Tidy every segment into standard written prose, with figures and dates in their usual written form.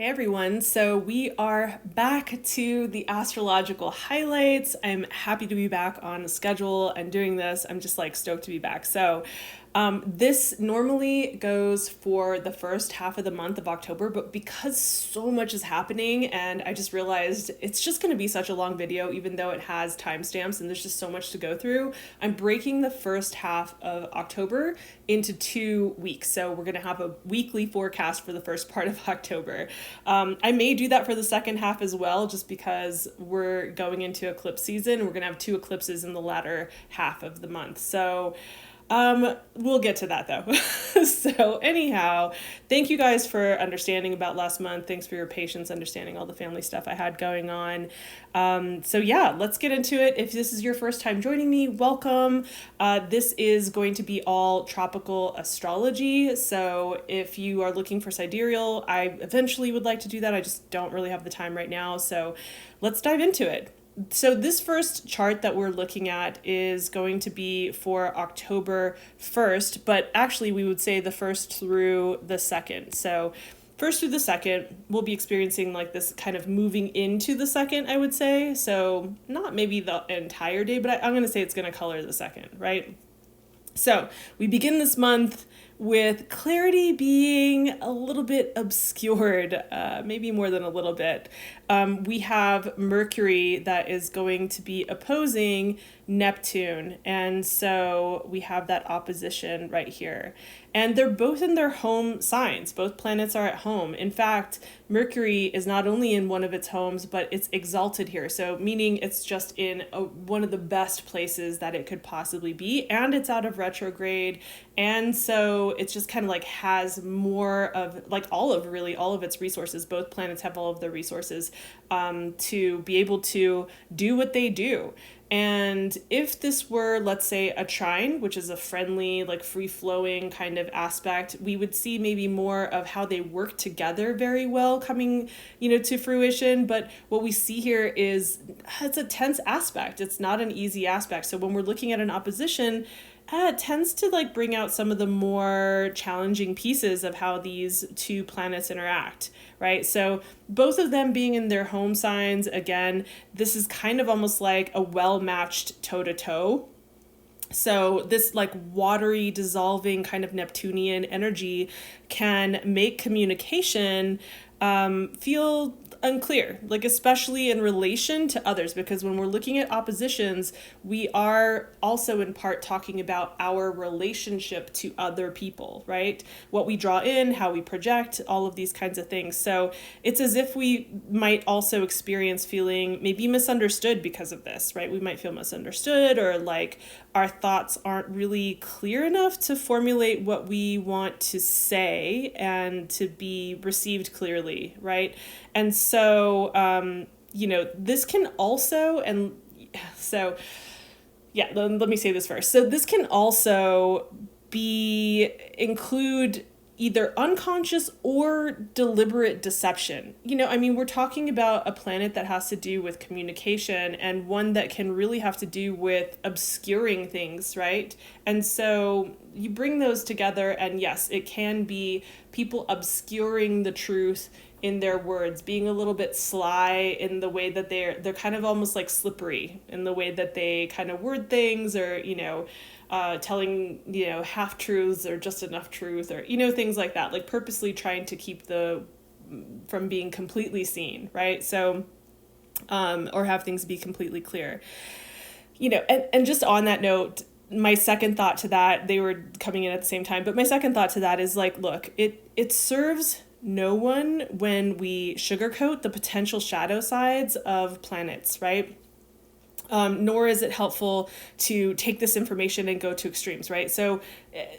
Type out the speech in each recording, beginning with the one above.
Hey everyone, so we are back to the astrological highlights. I'm happy to be back on the schedule and doing this. I'm just like stoked to be back. This normally goes for the first half of the month of October, but because so much is happening and I just realized it's just going to be such a long video, even though it has timestamps and there's just so much to go through, I'm breaking the first half of October into 2 weeks. So we're going to have a weekly forecast for the first part of October. I may do that for the second half as well, just because we're going into eclipse season. We're going to have two eclipses in the latter half of the month. We'll get to that though. So anyhow, thank you guys for understanding about last month. Thanks for your patience understanding all the family stuff I had going on. Let's get into it. If this is your first time joining me, welcome. This is going to be all tropical astrology. So if you are looking for sidereal, I eventually would like to do that. I just don't really have the time right now. So let's dive into it. So this first chart that we're looking at is going to be for October 1st, but actually we would say the 1st through the 2nd. So 1st through the 2nd, we'll be experiencing like this kind of moving into the 2nd, I would say. So not maybe the entire day, but I'm going to say it's going to color the 2nd, right? So we begin this month with clarity being a little bit obscured, maybe more than a little bit. We have Mercury that is going to be opposing Neptune, and so we have that opposition right here. And they're both in their home signs. Both planets are at home. In fact, Mercury is not only in one of its homes, but it's exalted here. So meaning it's just in one of the best places that it could possibly be. And it's out of retrograde. And so it's just kind of like has more of like all of its resources. Both planets have all of the resources to be able to do what they do. And if this were, let's say, a trine, which is a friendly, like free-flowing kind of aspect, we would see maybe more of how they work together very well coming, to fruition. But what we see here is it's a tense aspect. It's not an easy aspect. So when we're looking at an opposition, it tends to like bring out some of the more challenging pieces of how these two planets interact, right? So both of them being in their home signs, again, this is kind of almost like a well-matched toe-to-toe. So this like watery, dissolving kind of Neptunian energy can make communication feel unclear, like especially in relation to others, because when we're looking at oppositions, we are also in part talking about our relationship to other people, right? What we draw in, how we project, all of these kinds of things. So it's as if we might also experience feeling maybe misunderstood because of this, right? We might feel misunderstood, or like our thoughts aren't really clear enough to formulate what we want to say and to be received clearly, right? And so, this can also, let me say this first. So this can also include either unconscious or deliberate deception. We're talking about a planet that has to do with communication, and one that can really have to do with obscuring things, right? And so you bring those together, and yes, it can be people obscuring the truth in their words, being a little bit sly in the way that they're kind of almost like slippery in the way that they kind of word things, or telling half truths or just enough truth, or things like that, like purposely trying to keep from being completely seen, right? So or have things be completely clear, and just on that note, my second thought to that, they were coming in at the same time, but my second thought to that is like, look, it serves no one when we sugarcoat the potential shadow sides of planets, right? Nor is it helpful to take this information and go to extremes, right? So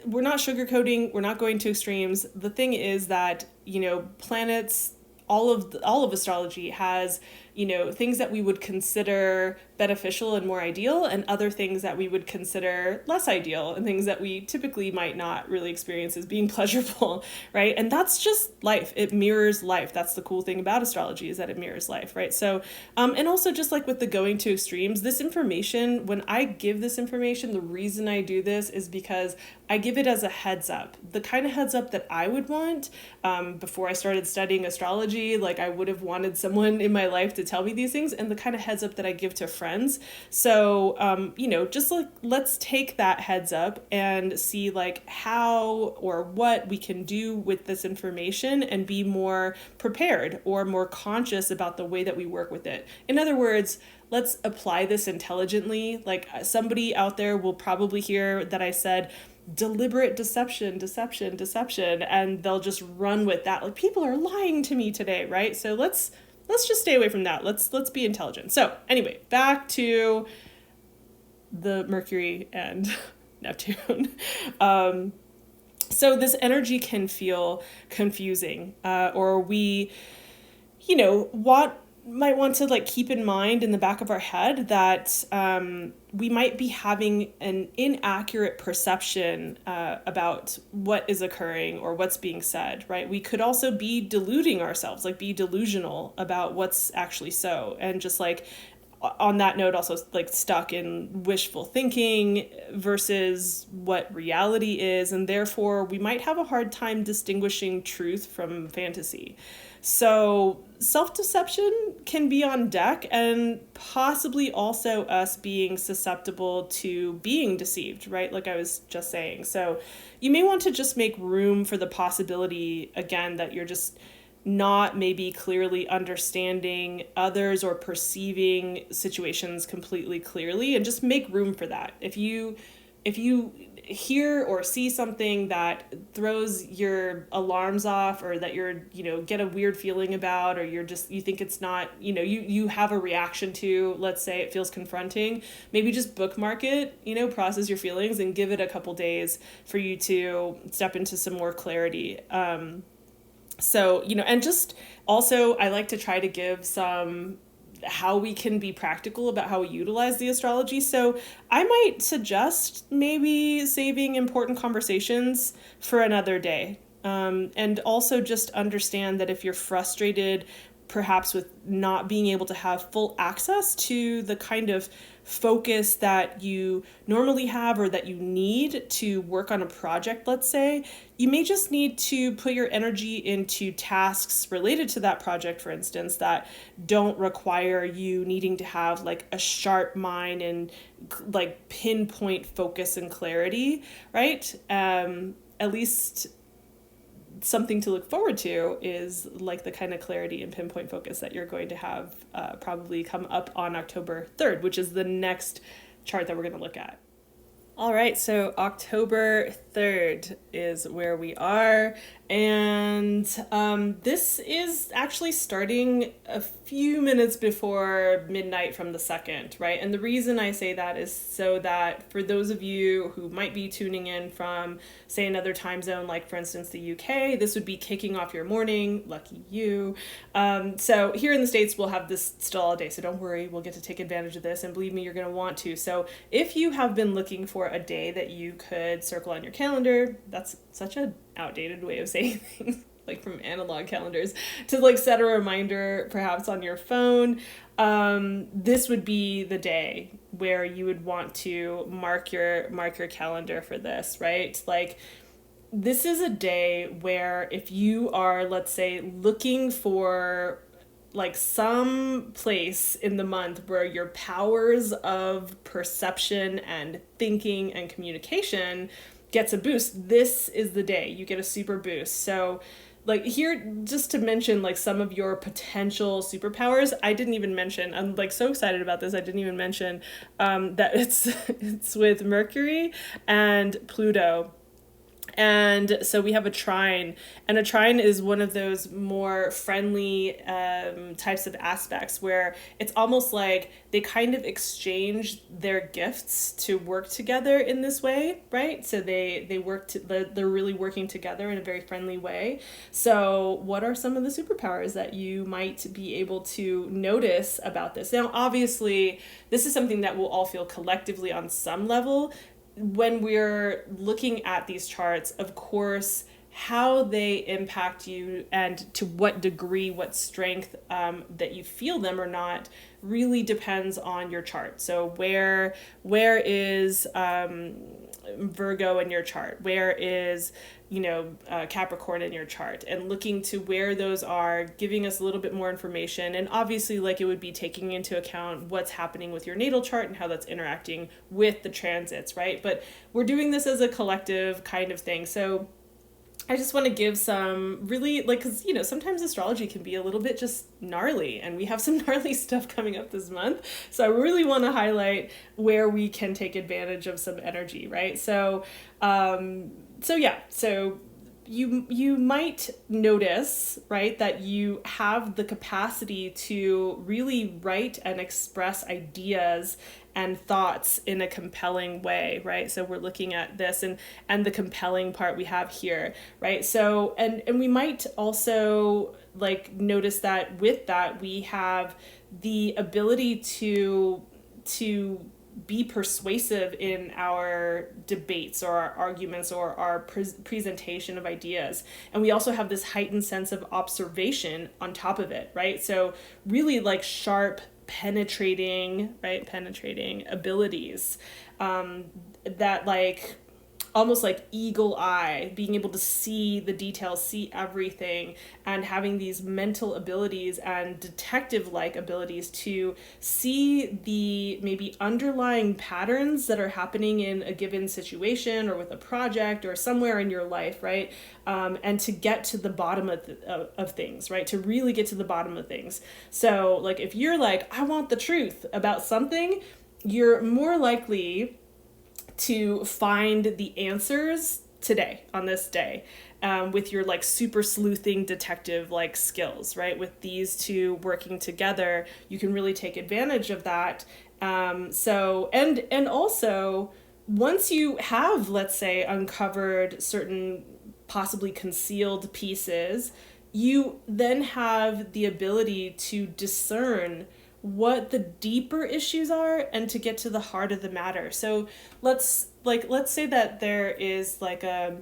we're not sugarcoating, we're not going to extremes. The thing is that, planets, all of astrology has things that we would consider beneficial and more ideal, and other things that we would consider less ideal, and things that we typically might not really experience as being pleasurable, right? And that's just life. It mirrors life. That's the cool thing about astrology, is that it mirrors life, right? So, and also just like with the going to extremes, this information, when I give this information, the reason I do this is because I give it as a heads up, the kind of heads up that I would want. Before I started studying astrology, like I would have wanted someone in my life to tell me these things, and the kind of heads up that I give to friends. So, just like, let's take that heads up and see like how or what we can do with this information and be more prepared or more conscious about the way that we work with it. In other words, let's apply this intelligently. Like, somebody out there will probably hear that I said deliberate deception, and they'll just run with that. Like, people are lying to me today, right? So let's just stay away from that. Let's be intelligent. So anyway, back to the Mercury and Neptune. So this energy can feel confusing, or we, might want to like keep in mind in the back of our head that we might be having an inaccurate perception about what is occurring or what's being said, right? We could also be deluding ourselves, like be delusional about what's actually so. And just like on that note, also like stuck in wishful thinking versus what reality is. And therefore we might have a hard time distinguishing truth from fantasy. So self-deception can be on deck, and possibly also us being susceptible to being deceived, right? Like I was just saying. So you may want to just make room for the possibility, again, that you're just not maybe clearly understanding others or perceiving situations completely clearly, and just make room for that. If you hear or see something that throws your alarms off, or that you're, get a weird feeling about, or you think it's not, you have a reaction to, let's say it feels confronting, maybe just bookmark it, process your feelings and give it a couple days for you to step into some more clarity. So, and just also I like to try to give some how we can be practical about how we utilize the astrology. So I might suggest maybe saving important conversations for another day. And also just understand that if you're frustrated, perhaps with not being able to have full access to the kind of focus that you normally have or that you need to work on a project, let's say, you may just need to put your energy into tasks related to that project, for instance, that don't require you needing to have like a sharp mind and like pinpoint focus and clarity, right? At least something to look forward to is like the kind of clarity and pinpoint focus that you're going to have probably come up on October 3rd, which is the next chart that we're going to look at. All right, so October 3rd is where we are, and this is actually starting a few minutes before midnight from the 2nd, right? And the reason I say that is so that for those of you who might be tuning in from, say, another time zone, like for instance the UK, this would be kicking off your morning, lucky you. So here in the States, we'll have this still all day, so don't worry, we'll get to take advantage of this, and believe me, you're going to want to. So if you have been looking for a day that you could circle on your calendar, that's such an outdated way of saying things, like from analog calendars, to like set a reminder perhaps on your phone, this would be the day where you would want to mark your calendar for this, right? Like, this is a day where if you are, let's say, looking for like some place in the month where your powers of perception and thinking and communication gets a boost, this is the day you get a super boost. So like here, just to mention like some of your potential superpowers, I didn't even mention, I'm like so excited about this, I didn't even mention that it's with Mercury and Pluto. And so we have a trine, and a trine is one of those more friendly types of aspects where it's almost like they kind of exchange their gifts to work together in this way, right? So they're really working together in a very friendly way. So what are some of the superpowers that you might be able to notice about this? Now, obviously, this is something that we'll all feel collectively on some level when we're looking at these charts. Of course, how they impact you and to what degree, what strength that you feel them or not really depends on your chart. So where is Virgo in your chart? Where is Capricorn in your chart? And looking to where those are, giving us a little bit more information. And obviously, like, it would be taking into account what's happening with your natal chart and how that's interacting with the transits, right? But we're doing this as a collective kind of thing. So I just want to give some really, like, because, sometimes astrology can be a little bit just gnarly, and we have some gnarly stuff coming up this month. So I really want to highlight where we can take advantage of some energy, right? So you might notice, right, that you have the capacity to really write and express ideas and thoughts in a compelling way, right? So we're looking at this and the compelling part we have here, right? So and we might also like notice that with that we have the ability to be persuasive in our debates or our arguments or our presentation of ideas. And we also have this heightened sense of observation on top of it, right? So really like sharp, penetrating abilities that like almost like eagle eye, being able to see the details, see everything, and having these mental abilities and detective-like abilities to see the maybe underlying patterns that are happening in a given situation or with a project or somewhere in your life, right? And to get to the bottom of things, right? To really get to the bottom of things. So like if you're like, I want the truth about something, you're more likely to find the answers today on this day with your like super sleuthing detective like skills, right? With these two working together, you can really take advantage of that. So also once you have, let's say, uncovered certain possibly concealed pieces, you then have the ability to discern what the deeper issues are and to get to the heart of the matter. So let's say that there is like a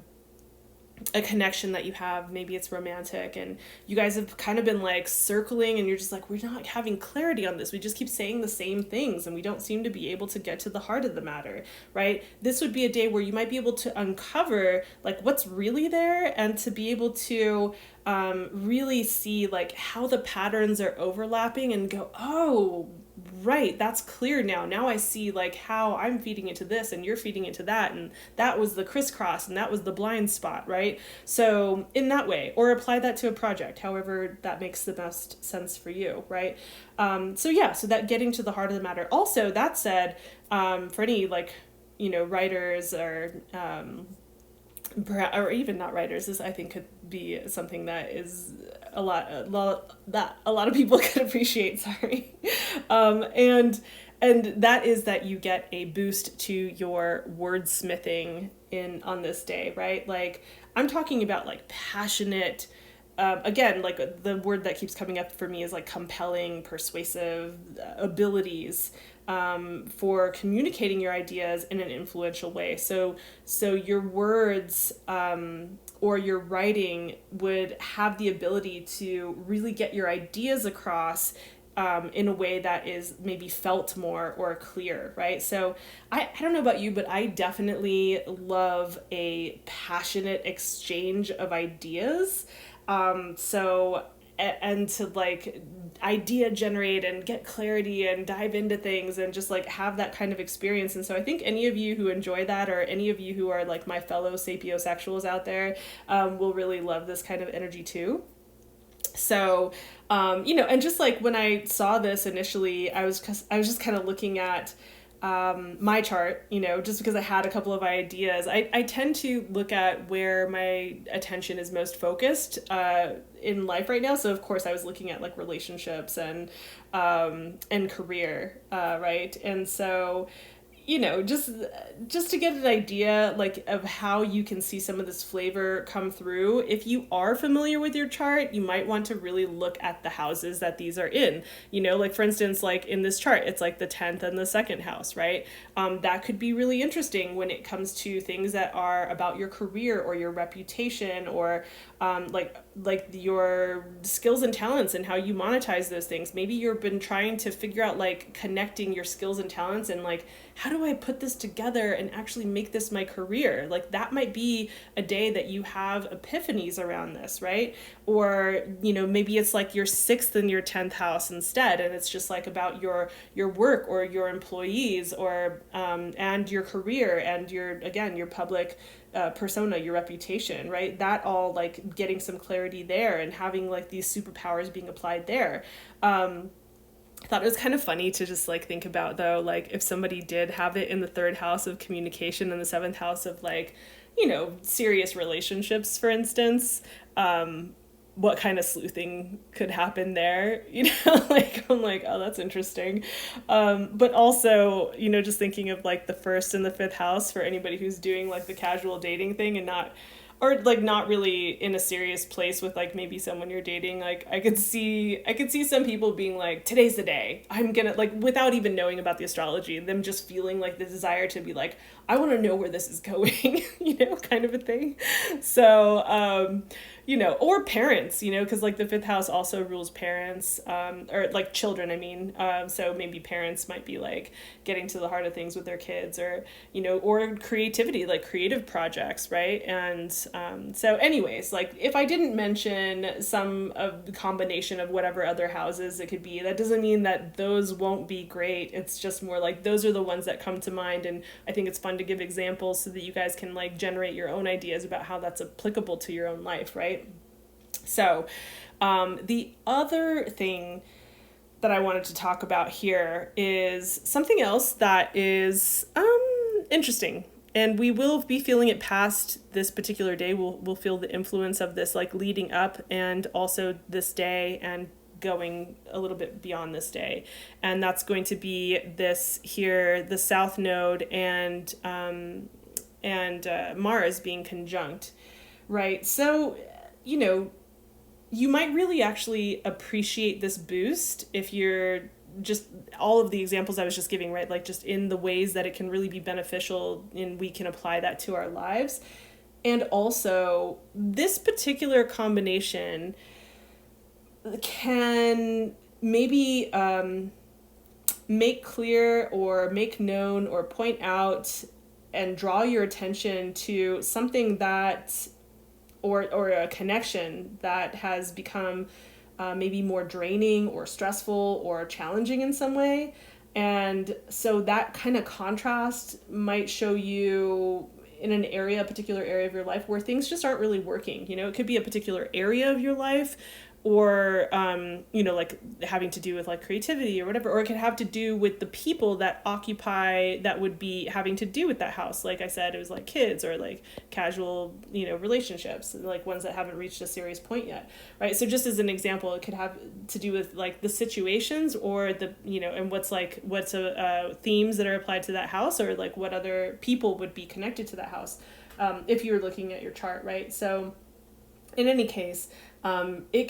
connection that you have, maybe it's romantic, and you guys have kind of been like circling and you're just like, we're not having clarity on this. We just keep saying the same things and we don't seem to be able to get to the heart of the matter, right? This would be a day where you might be able to uncover like what's really there and to be able to really see like how the patterns are overlapping and go, oh, right, that's clear now. Now I see like how I'm feeding into this and you're feeding into that, and that was the crisscross and that was the blind spot, right? So in that way, or apply that to a project, however that makes the best sense for you, right? So that getting to the heart of the matter. Also, that said, for any like, writers or even not writers, this I think could be something that is a lot that a lot of people could appreciate. Sorry, and that is that you get a boost to your wordsmithing on this day, right? Like I'm talking about like passionate. Again, like the word that keeps coming up for me is like compelling, persuasive abilities for communicating your ideas in an influential way. So your words or your writing would have the ability to really get your ideas across in a way that is maybe felt more or clear, right? So I don't know about you, but I definitely love a passionate exchange of ideas. And to like idea generate and get clarity and dive into things and just like have that kind of experience. And so I think any of you who enjoy that, or any of you who are like my fellow sapiosexuals out there, will really love this kind of energy too. So, and just like when I saw this initially, I was just kind of looking at my chart, just because I had a couple of ideas, I tend to look at where my attention is most focused in life right now. So of course I was looking at like relationships and career, right? And so just to get an idea like of how you can see some of this flavor come through. If you are familiar with your chart, you might want to really look at the houses that these are in. Like for instance, like in this chart, it's like the 10th and the second house, right? That could be really interesting when it comes to things that are about your career or your reputation or like your skills and talents and how you monetize those things. Maybe you've been trying to figure out like connecting your skills and talents and like, how do I put this together and actually make this my career? Like that might be a day that you have epiphanies around this, right? Or, maybe it's like your 6th and your 10th house instead. And it's just like about your work or your employees or, and your career and your public persona, your reputation, right? That all like getting some clarity there and having like these superpowers being applied there. I thought it was kind of funny to just like think about though, like if somebody did have it in the 3rd house of communication and the 7th house of like, serious relationships, for instance, what kind of sleuthing could happen there, like I'm like, oh, that's interesting. But also, just thinking of like the 1st and the 5th house for anybody who's doing like the casual dating thing and not really in a serious place with like maybe someone you're dating. Like I could see some people being like, today's the day I'm gonna, like, without even knowing about the astrology, them just feeling like the desire to be like, I want to know where this is going, kind of a thing. So or parents, because like the 5th house also rules parents, or like children, I mean. So maybe parents might be like getting to the heart of things with their kids or, or creativity, like creative projects, right? And so anyways, like if I didn't mention some of the combination of whatever other houses it could be, that doesn't mean that those won't be great. It's just more like those are the ones that come to mind. And I think it's fun to give examples so that you guys can like generate your own ideas about how that's applicable to your own life, right? So the other thing that I wanted to talk about here is something else that is interesting. And we will be feeling it past this particular day. We'll feel the influence of this like leading up and also this day and going a little bit beyond this day. And that's going to be this here, the South Node and Mars being conjunct, right? So, you might really actually appreciate this boost if you're just all of the examples I was just giving, right? Like just in the ways that it can really be beneficial and we can apply that to our lives. And also this particular combination can maybe make clear or make known or point out and draw your attention to something that or a connection that has become maybe more draining or stressful or challenging in some way. And so that kind of contrast might show you in a particular area of your life where things just aren't really working. It could be a particular area of your life or, like having to do with like creativity or whatever, or it could have to do with the people that would be having to do with that house. Like I said, it was like kids or like casual, relationships, like ones that haven't reached a serious point yet. Right. So just as an example, it could have to do with like the situations or the, and what's themes that are applied to that house or like what other people would be connected to that house. If you were looking at your chart, right? So in any case, it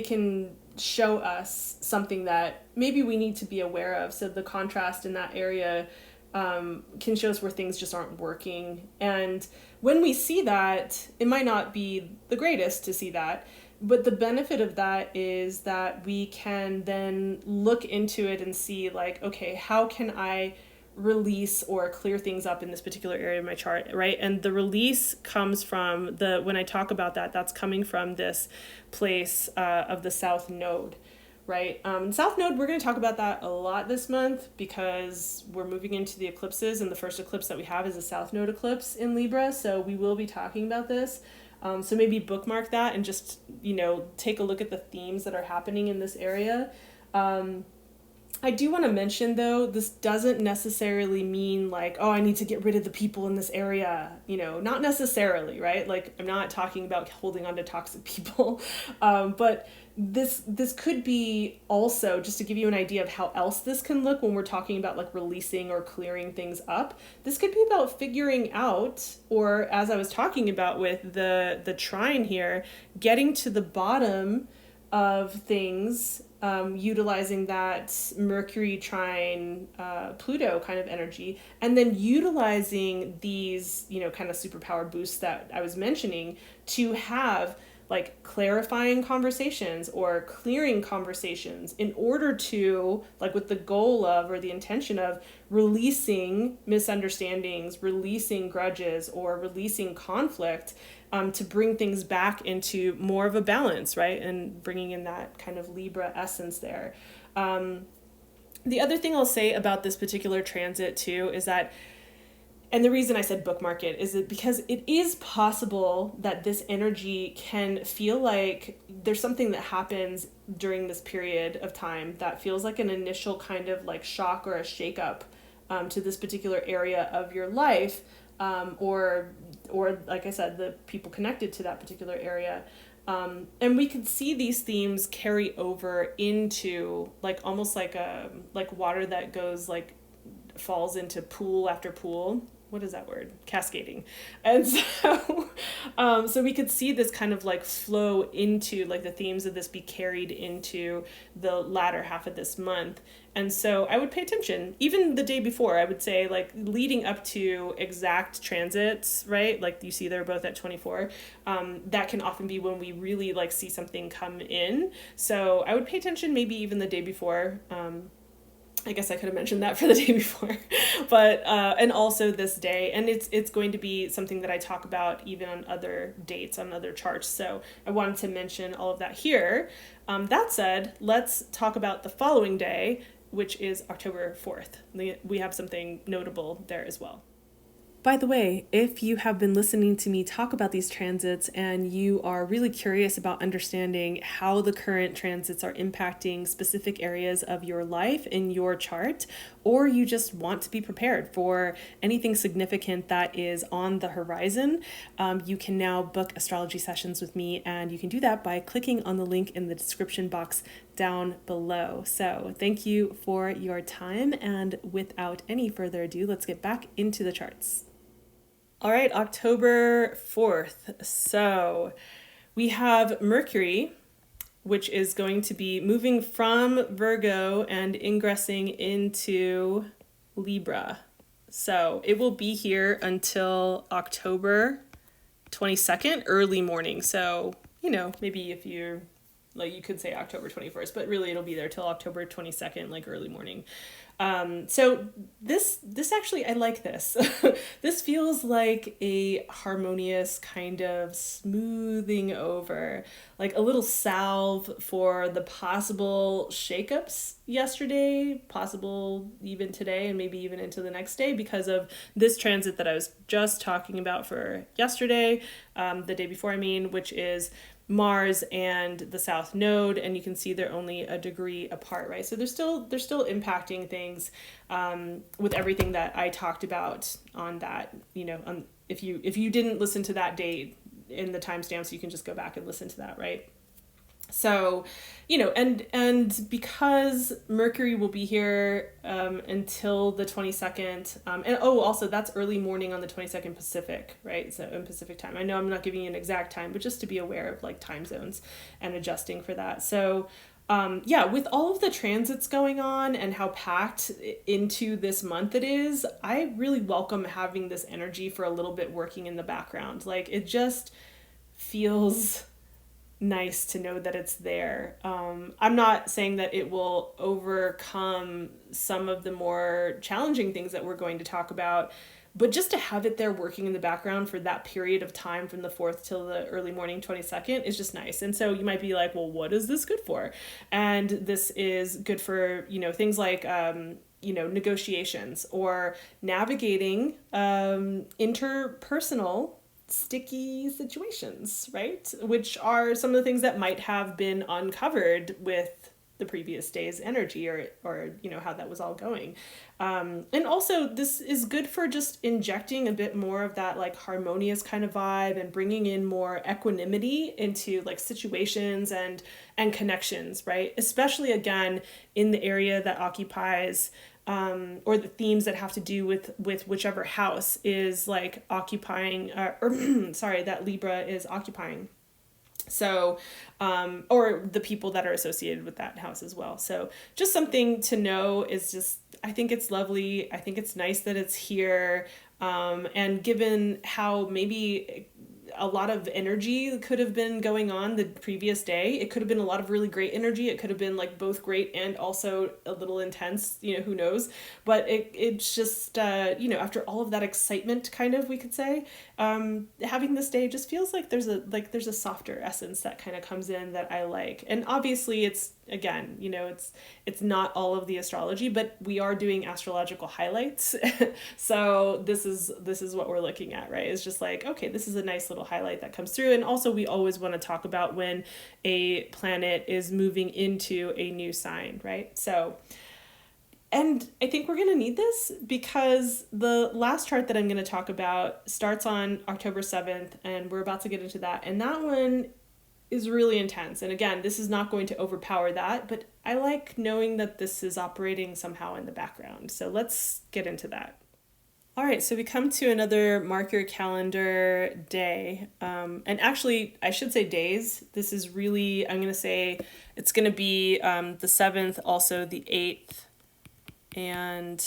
can show us something that maybe we need to be aware of. So the contrast in that area can show us where things just aren't working. And when we see that, it might not be the greatest to see that, but the benefit of that is that we can then look into it and see like, okay, how can I release or clear things up in this particular area of my chart, right? And the release comes from when I talk about that, that's coming from this place of the South Node, right? South Node, we're going to talk about that a lot this month because we're moving into the eclipses, and the first eclipse that we have is a South Node eclipse in Libra, so we will be talking about this. So maybe bookmark that and just, take a look at the themes that are happening in this area. I do want to mention though, this doesn't necessarily mean like, oh, I need to get rid of the people in this area, not necessarily, right? Like, I'm not talking about holding on to toxic people, but this could be also, just to give you an idea of how else this can look when we're talking about like releasing or clearing things up. This could be about figuring out, or as I was talking about with the trine here, getting to the bottom of things, utilizing that Mercury trine Pluto kind of energy, and then utilizing these, kind of superpower boosts that I was mentioning to have like clarifying conversations or clearing conversations in order to, like, with the goal of, or the intention of, releasing misunderstandings, releasing grudges, or releasing conflict, to bring things back into more of a balance, right? And bringing in that kind of Libra essence there. The other thing I'll say about this particular transit too is that, and the reason I said bookmark it is that because it is possible that this energy can feel like there's something that happens during this period of time that feels like an initial kind of like shock or a shakeup, to this particular area of your life, or like I said, the people connected to that particular area. And we could see these themes carry over into like almost like water that goes like falls into pool after pool. What is that word? Cascading. And so, so we could see this kind of like flow into, like, the themes of this be carried into the latter half of this month. And so I would pay attention, even the day before. I would say, like, leading up to exact transits, right? Like you see they're both at 24. That can often be when we really like see something come in. So I would pay attention maybe even the day before. I guess I could have mentioned that for the day before, but and also this day, and it's going to be something that I talk about even on other dates, on other charts. So I wanted to mention all of that here. That said, let's talk about the following day, which is October 4th. We have something notable there as well. By the way, if you have been listening to me talk about these transits and you are really curious about understanding how the current transits are impacting specific areas of your life in your chart, or you just want to be prepared for anything significant that is on the horizon, you can now book astrology sessions with me, and you can do that by clicking on the link in the description box down below. So thank you for your time, and without any further ado, let's get back into the charts. All right, October 4th. So we have Mercury, which is going to be moving from Virgo and ingressing into Libra. So it will be here until October 22nd, early morning. So, maybe if you're, like, you could say October 21st, but really it'll be there till October 22nd, like early morning. So this actually, I like this. This feels like a harmonious kind of smoothing over, like a little salve for the possible shakeups yesterday, possible even today, and maybe even into the next day because of this transit that I was just talking about for yesterday, the day before, which is Mars and the South Node, and you can see they're only a degree apart, right? So they're still impacting things, with everything that I talked about on that. If you didn't listen to that date in the timestamps, you can just go back and listen to that, right? So, and because Mercury will be here until the 22nd, and also that's early morning on the 22nd Pacific, right? So in Pacific time. I know I'm not giving you an exact time, but just to be aware of like time zones and adjusting for that. So with all of the transits going on and how packed into this month it is, I really welcome having this energy for a little bit working in the background. Like, it just feels nice to know that it's there. I'm not saying that it will overcome some of the more challenging things that we're going to talk about, but just to have it there working in the background for that period of time from the 4th till the early morning 22nd is just nice. And so you might be like, well, what is this good for? And this is good for, things like, negotiations or navigating interpersonal sticky situations, right? Which are some of the things that might have been uncovered with the previous day's energy, or how that was all going. And also this is good for just injecting a bit more of that like harmonious kind of vibe and bringing in more equanimity into like situations and connections, right? Especially again in the area that occupies or the themes that have to do with whichever house is like occupying, that Libra is occupying. So, or the people that are associated with that house as well. So just something to know is just, I think it's lovely. I think it's nice that it's here. And given how maybe a lot of energy could have been going on the previous day, it could have been a lot of really great energy. It could have been like both great and also a little intense, who knows, but it's just, after all of that excitement kind of, we could say, having this day just feels like there's a softer essence that kind of comes in that I like. And obviously it's, again, it's not all of the astrology, but we are doing astrological highlights. So this is what we're looking at, right? It's just like, okay, this is a nice little highlight that comes through. And also we always want to talk about when a planet is moving into a new sign, right? So, and I think we're going to need this because the last chart that I'm going to talk about starts on October 7th, and we're about to get into that. And that one is really intense. And again, this is not going to overpower that, but I like knowing that this is operating somehow in the background. So let's get into that. All right, so we come to another mark your calendar day. And actually, I should say days. This is really, I'm going to say it's going to be the 7th, also the 8th, and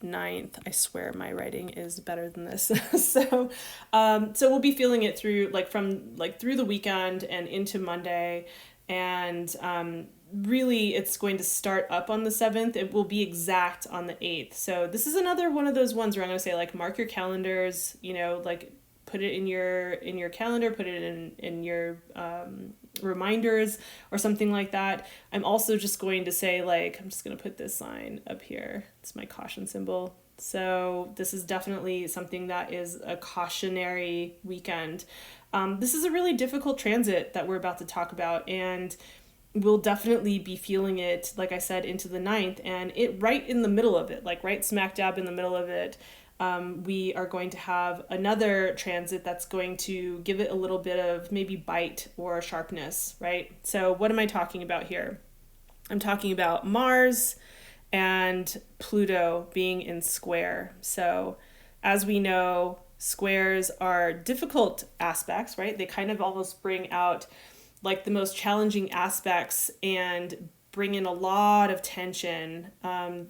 9th. I swear my writing is better than this. So we'll be feeling it through through the weekend and into Monday. And really it's going to start up on the 7th. It will be exact on the 8th. So this is another one of those ones where I'm going to say like mark your calendars, put it in your calendar, put it in your reminders or something like that. I'm also just going to say I'm just going to put this sign up here. It's my caution symbol. So this is definitely something that is a cautionary weekend. This is a really difficult transit that we're about to talk about, and we'll definitely be feeling it, like I said, into the 9th, and it right in the middle of it, right smack dab in the middle of it. We are going to have another transit that's going to give it a little bit of maybe bite or sharpness, right? So what am I talking about here? I'm talking about Mars and Pluto being in square. So as we know, squares are difficult aspects, right? They kind of almost bring out like the most challenging aspects and bring in a lot of tension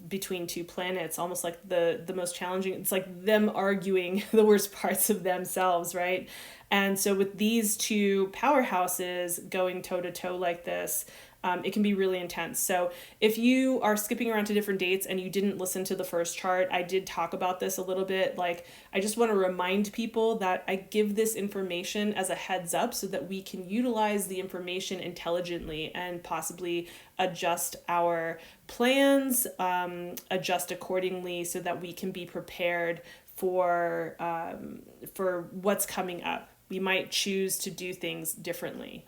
between two planets, almost like the most challenging. It's like them arguing the worst parts of themselves, right? And so with these two powerhouses going toe to toe like this, it can be really intense. So if you are skipping around to different dates and you didn't listen to the first chart, I did talk about this a little bit. I just want to remind people that I give this information as a heads up so that we can utilize the information intelligently and possibly adjust our plans, adjust accordingly so that we can be prepared for what's coming up. We might choose to do things differently.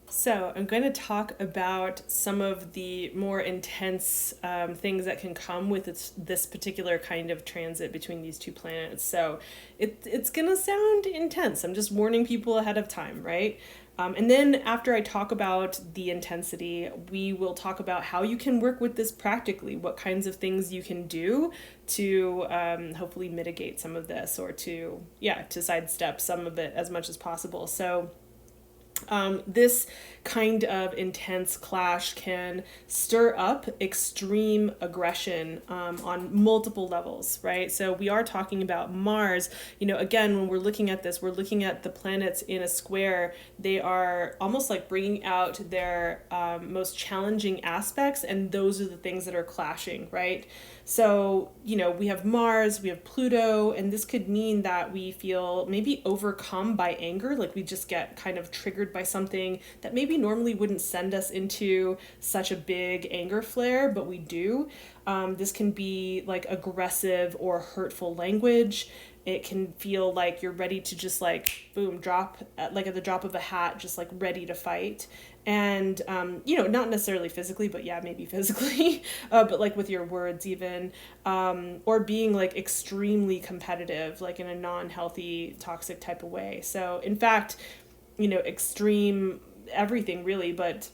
So I'm going to talk about some of the more intense things that can come with this particular kind of transit between these two planets. So it's going to sound intense. I'm just warning people ahead of time, right? And then after I talk about the intensity, we will talk about how you can work with this practically, what kinds of things you can do to hopefully mitigate some of this or to sidestep some of it as much as possible. So this kind of intense clash can stir up extreme aggression on multiple levels, right? So we are talking about Mars. Again, when we're looking at this, we're looking at the planets in a square. They are almost like bringing out their most challenging aspects, and those are the things that are clashing, right? So, we have Mars, we have Pluto, and this could mean that we feel maybe overcome by anger, like we just get kind of triggered by something that maybe normally wouldn't send us into such a big anger flare, but we do. This can be like aggressive or hurtful language. It can feel like you're ready to just boom, drop, at the drop of a hat, just ready to fight. And, not necessarily physically, but yeah, maybe physically, but like with your words even, or being like extremely competitive, like in a non-healthy, toxic type of way. So in fact, extreme everything really, but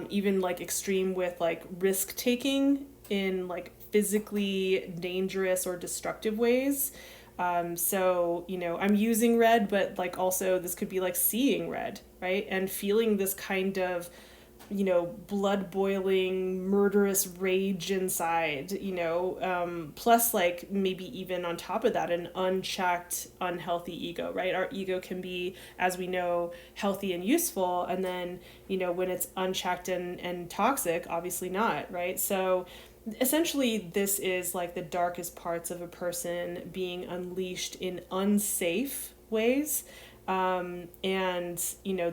even like extreme with like risk taking in like physically dangerous or destructive ways. I'm using red, but like also this could be like seeing red, right? And feeling this kind of, blood boiling, murderous rage inside, plus like maybe even on top of that, an unchecked, unhealthy ego, right? Our ego can be, as we know, healthy and useful. And then, when it's unchecked and toxic, obviously not, right? So essentially, this is like the darkest parts of a person being unleashed in unsafe ways. And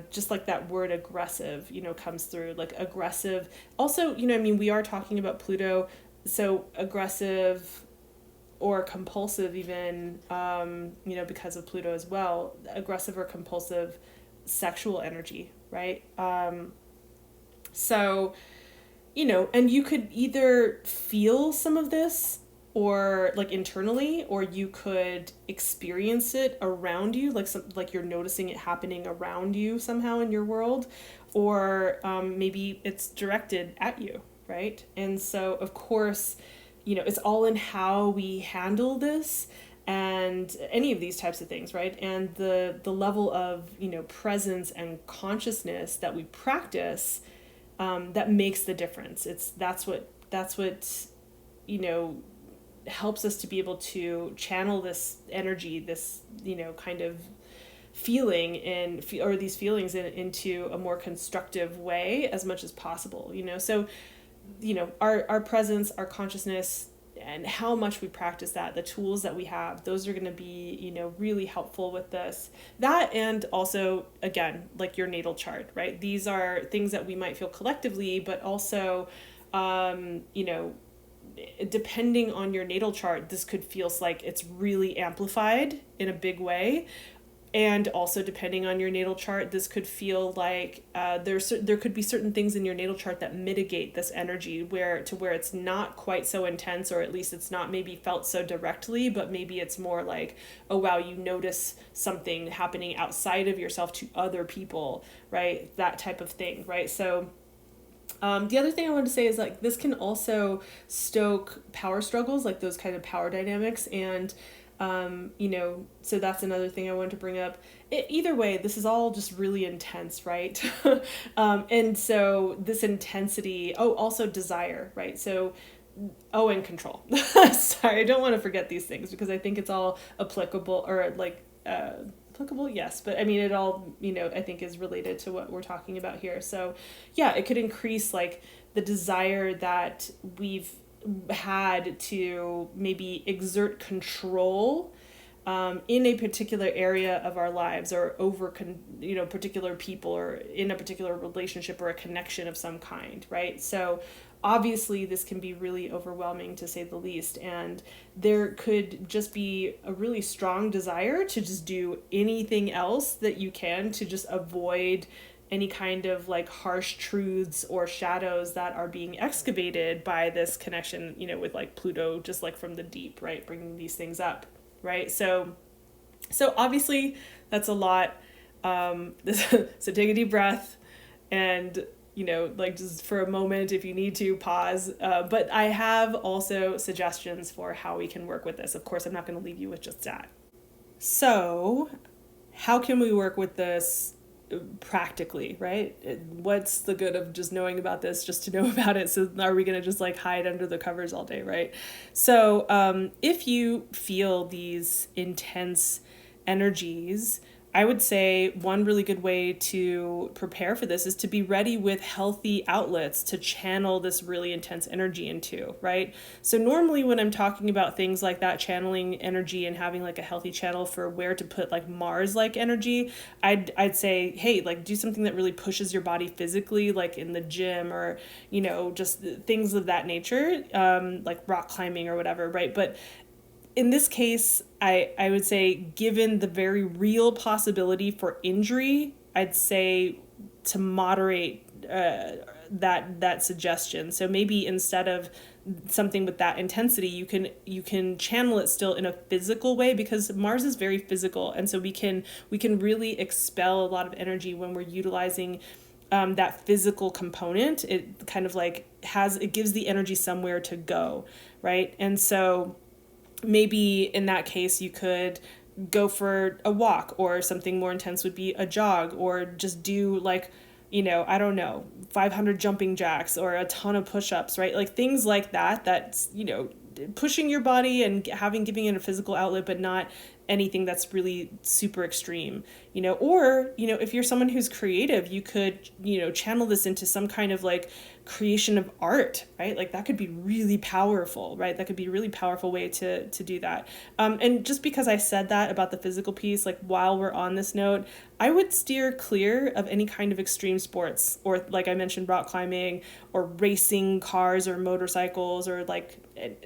just like that word aggressive comes through, like aggressive also, we are talking about Pluto, so aggressive or compulsive even, because of Pluto as well, aggressive or compulsive sexual energy, right? So and you could either feel some of this or like internally, or you could experience it around you, like you're noticing it happening around you somehow in your world, or maybe it's directed at you, right? And so of course, it's all in how we handle this and any of these types of things, right? And the level of presence and consciousness that we practice, that makes the difference. That's what helps us to be able to channel this energy, this kind of feeling or these feelings into a more constructive way as much as possible. So our presence, our consciousness, and how much we practice that, the tools that we have, those are going to be, really helpful with this. That, and also, again, like your natal chart, right? These are things that we might feel collectively, but also, depending on your natal chart, this could feel like it's really amplified in a big way. And also, depending on your natal chart, this could feel like there could be certain things in your natal chart that mitigate this energy, where it's not quite so intense, or at least it's not maybe felt so directly, but maybe it's more like, oh wow, you notice something happening outside of yourself to other people, right? That type of thing, right? So the other thing I wanted to say is like this can also stoke power struggles, like those kind of power dynamics, and so that's another thing I wanted to bring up. Either way, this is all just really intense, right? And so this intensity, also desire, right? So, and control. Sorry, I don't want to forget these things because I think it's all applicable, or like, applicable, yes, but I mean, it all, I think is related to what we're talking about here. So yeah, it could increase like the desire that we've had to maybe exert control in a particular area of our lives, or over particular people, or in a particular relationship or a connection of some kind, right? So obviously this can be really overwhelming, to say the least, and there could just be a really strong desire to just do anything else that you can to just avoid any kind of like harsh truths or shadows that are being excavated by this connection, with like Pluto, just like from the deep, right? Bringing these things up, right? So obviously that's a lot. So take a deep breath and, like just for a moment, if you need to pause. But I have also suggestions for how we can work with this. Of course, I'm not going to leave you with just that. So how can we work with this practically, right? What's the good of just knowing about this just to know about it? So are we going to just like hide under the covers all day, right? So if you feel these intense energies, I would say one really good way to prepare for this is to be ready with healthy outlets to channel this really intense energy into, right? So normally when I'm talking about things like that, channeling energy and having like a healthy channel for where to put like Mars-like energy, I'd say, hey, like do something that really pushes your body physically, like in the gym, or, just things of that nature, like rock climbing or whatever, right? But in this case, I would say, given the very real possibility for injury, I'd say moderate that suggestion. So maybe instead of something with that intensity, you can channel it still in a physical way, because Mars is very physical, and so we can really expel a lot of energy when we're utilizing that physical component. It kind of like it gives the energy somewhere to go, right? And so maybe in that case you could go for a walk, or something more intense would be a jog, or just do like, I don't know, 500 jumping jacks or a ton of push-ups, right? Like things like that, that's, pushing your body and giving it a physical outlet, but not anything that's really super extreme, or, if you're someone who's creative, you could, channel this into some kind of like creation of art, right? Like that could be really powerful, right? That could be a really powerful way to do that. And just because I said that about the physical piece, like while we're on this note, I would steer clear of any kind of extreme sports, or like I mentioned, rock climbing or racing cars or motorcycles, or like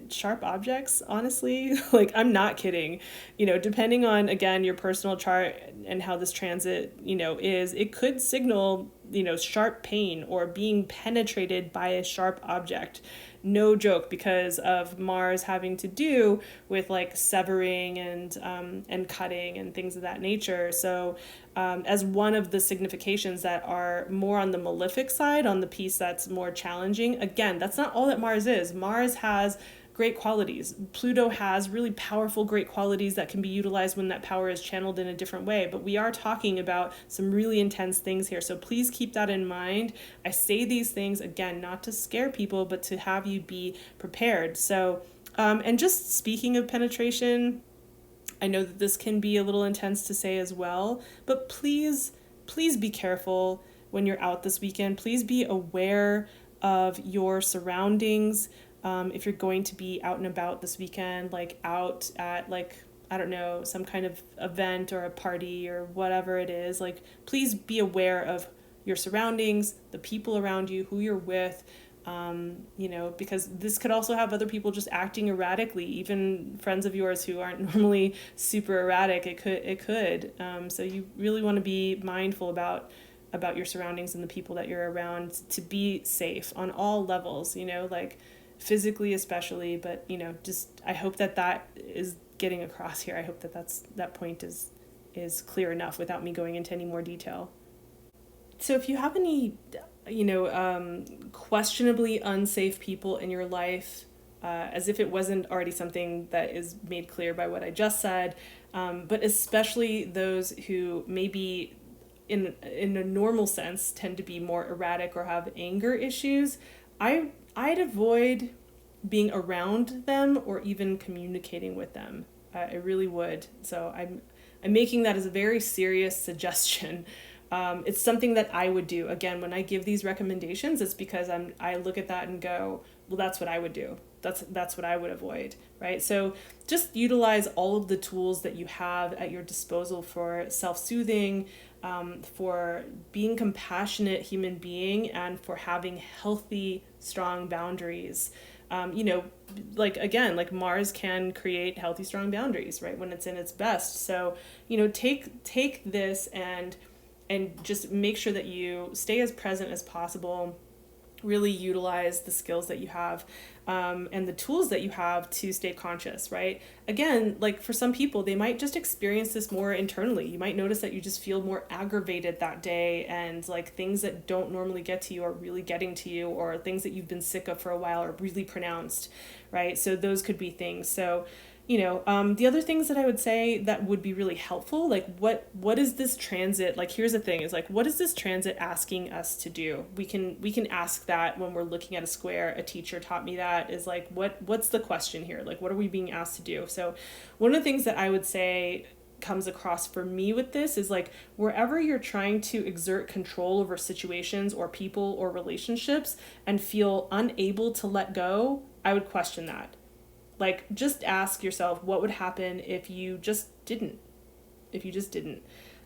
sharp objects, honestly. Like I'm not kidding. Depending on, again, your personal chart and how this transit, is, it could signal, sharp pain or being penetrated by a sharp object. No joke, because of Mars having to do with like severing and cutting and things of that nature. So as one of the significations that are more on the malefic side, on the piece that's more challenging, again, that's not all that Mars is. Mars has great qualities. Pluto has really powerful, great qualities that can be utilized when that power is channeled in a different way. But we are talking about some really intense things here. So please keep that in mind. I say these things, again, not to scare people, but to have you be prepared. So, and just speaking of penetration, I know that this can be a little intense to say as well, but please be careful when you're out this weekend. Please be aware of your surroundings. If you're going to be out and about this weekend, like out at like, I don't know, some kind of event or a party or whatever it is, like please be aware of your surroundings, the people around you, who you're with, because this could also have other people just acting erratically, even friends of yours who aren't normally super erratic. It could. So you really want to be mindful about your surroundings and the people that you're around to be safe on all levels, like physically especially, but just I hope that is getting across here. I hope that point is clear enough without me going into any more detail. So if you have any questionably unsafe people in your life, as if it wasn't already something that is made clear by what I just said, but especially those who maybe in a normal sense tend to be more erratic or have anger issues, I'd avoid being around them or even communicating with them. I really would. So I'm making that as a very serious suggestion. It's something that I would do. Again, when I give these recommendations, it's because I look at that and go, well, that's what I would do. That's what I would avoid, right? So just utilize all of the tools that you have at your disposal for self-soothing, for being compassionate human being, and for having healthy, strong boundaries. Like Mars can create healthy, strong boundaries, right, when it's in its best. So, take this and just make sure that you stay as present as possible. Really utilize the skills that you have, and the tools that you have to stay conscious, right? Again, like for some people, they might just experience this more internally. You might notice that you just feel more aggravated that day, and like things that don't normally get to you are really getting to you, or things that you've been sick of for a while are really pronounced, right? So those could be things. So the other things that I would say that would be really helpful, like what is this transit, like here's the thing, is like, what is this transit asking us to do? We can ask that when we're looking at a square. A teacher taught me that, is like, what's the question here? Like, what are we being asked to do? So one of the things that I would say comes across for me with this is like, wherever you're trying to exert control over situations or people or relationships and feel unable to let go, I would question that. Like, just ask yourself, what would happen if you just didn't?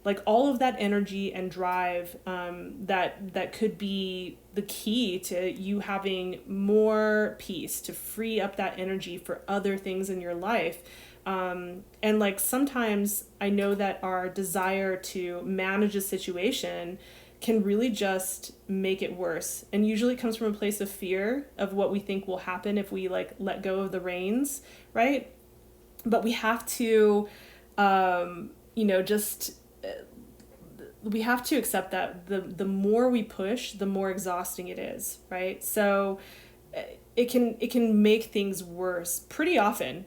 Like, all of that energy and drive, that could be the key to you having more peace, to free up that energy for other things in your life. And like, sometimes I know that our desire to manage a situation can really just make it worse. And usually it comes from a place of fear of what we think will happen if we like let go of the reins, right? But we have to, just we have to accept that the more we push, the more exhausting it is, right? So it can make things worse pretty often.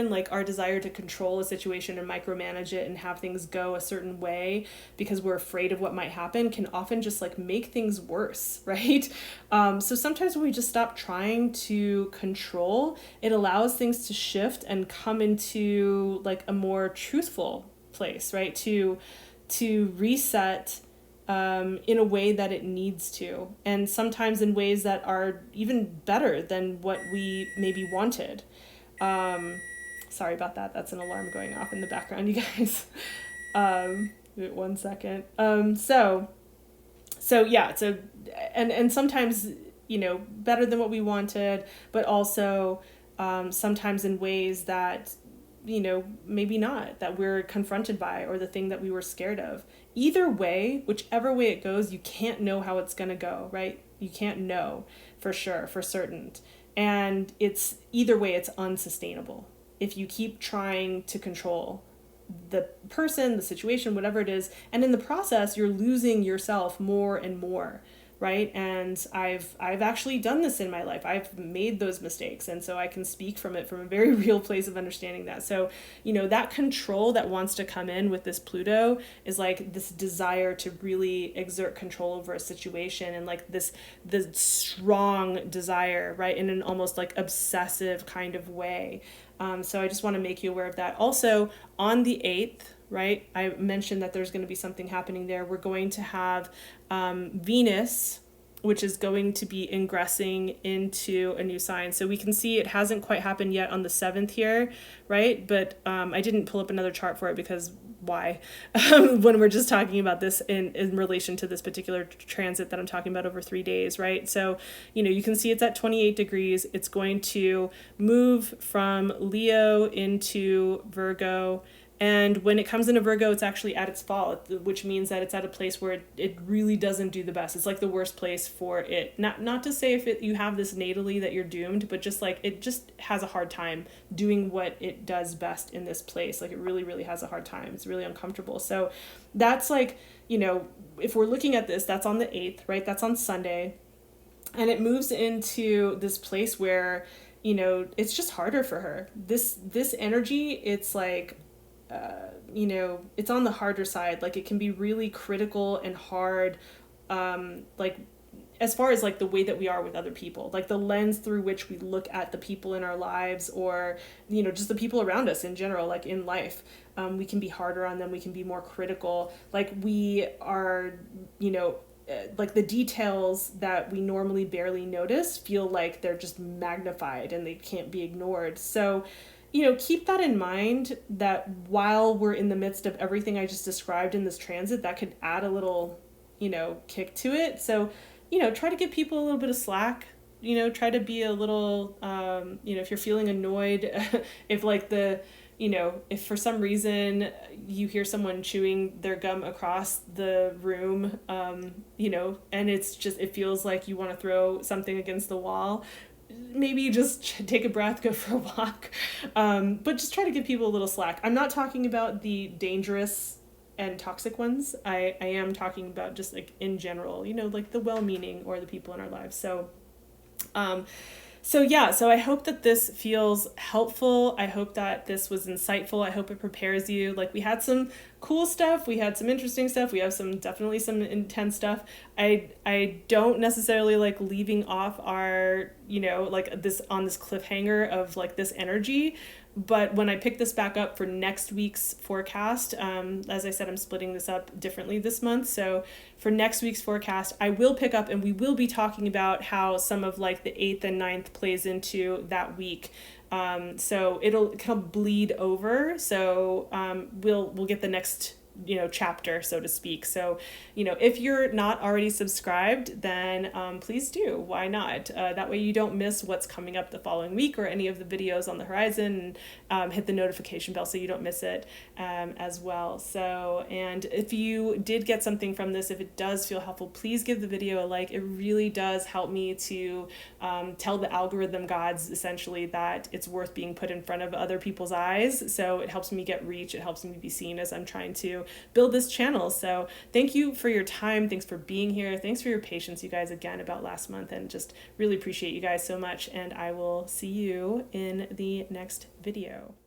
Like our desire to control a situation and micromanage it and have things go a certain way because we're afraid of what might happen can often just like make things worse, right? So sometimes when we just stop trying to control, it allows things to shift and come into like a more truthful place, right? To reset in a way that it needs to, and sometimes in ways that are even better than what we maybe wanted. Sorry about that. That's an alarm going off in the background, you guys. Wait 1 second. So and sometimes, better than what we wanted, but also sometimes in ways that, maybe not, that we're confronted by, or the thing that we were scared of. Either way, whichever way it goes, you can't know how it's going to go, right? You can't know for sure, for certain. And it's either way, it's unsustainable. If you keep trying to control the person, the situation, whatever it is, and in the process, you're losing yourself more and more, right? And I've actually done this in my life. I've made those mistakes. And so I can speak from it from a very real place of understanding that. So, that control that wants to come in with this Pluto is like this desire to really exert control over a situation, and like the strong desire, right? In an almost like obsessive kind of way. So I just want to make you aware of that. Also, on the 8th, right, I mentioned that there's going to be something happening there. We're going to have Venus, which is going to be ingressing into a new sign. So we can see it hasn't quite happened yet on the 7th here, right? But I didn't pull up another chart for it because why? When we're just talking about this in relation to this particular transit that I'm talking about over 3 days, right? So, you can see it's at 28 degrees. It's going to move from Leo into Virgo. And when it comes into Virgo, it's actually at its fall, which means that it's at a place where it really doesn't do the best. It's like the worst place for it. Not to say if you have this natally that you're doomed, but just like it just has a hard time doing what it does best in this place. Like it really, really has a hard time. It's really uncomfortable. So that's like, if we're looking at this, that's on the 8th, right? That's on Sunday. And it moves into this place where, it's just harder for her. This energy, it's like, it's on the harder side. Like it can be really critical and hard, like as far as like the way that we are with other people, like the lens through which we look at the people in our lives, or, just the people around us in general, like in life. We can be harder on them. We can be more critical. Like we are, like the details that we normally barely notice feel like they're just magnified and they can't be ignored. So, keep that in mind, that while we're in the midst of everything I just described in this transit, that could add a little, kick to it. So, try to give people a little bit of slack, try to be a little, if you're feeling annoyed, if like if for some reason you hear someone chewing their gum across the room, and it feels like you want to throw something against the wall, maybe just take a breath, go for a walk, but just try to give people a little slack. I'm not talking about the dangerous and toxic ones. I am talking about just like in general, like the well-meaning or the people in our lives. So I hope that this feels helpful. I hope that this was insightful. I hope it prepares you. Like we had some cool stuff. We had some interesting stuff. We have definitely some intense stuff. I don't necessarily like leaving off our, like this on this cliffhanger of like this energy. But when I pick this back up for next week's forecast, as I said, I'm splitting this up differently this month. So for next week's forecast, I will pick up and we will be talking about how some of like the 8th and 9th plays into that week. So it'll kind of bleed over. So we'll get the next chapter, so to speak. So, if you're not already subscribed, then please do. Why not? That way you don't miss what's coming up the following week or any of the videos on the horizon. And hit the notification bell so you don't miss it as well. So, and if you did get something from this, if it does feel helpful, please give the video a like. It really does help me to tell the algorithm gods essentially that it's worth being put in front of other people's eyes. So it helps me get reach. It helps me be seen as I'm trying to build this channel. So thank you for your time. Thanks for being here. Thanks for your patience, you guys, again, about last month, and just really appreciate you guys so much. And I will see you in the next video.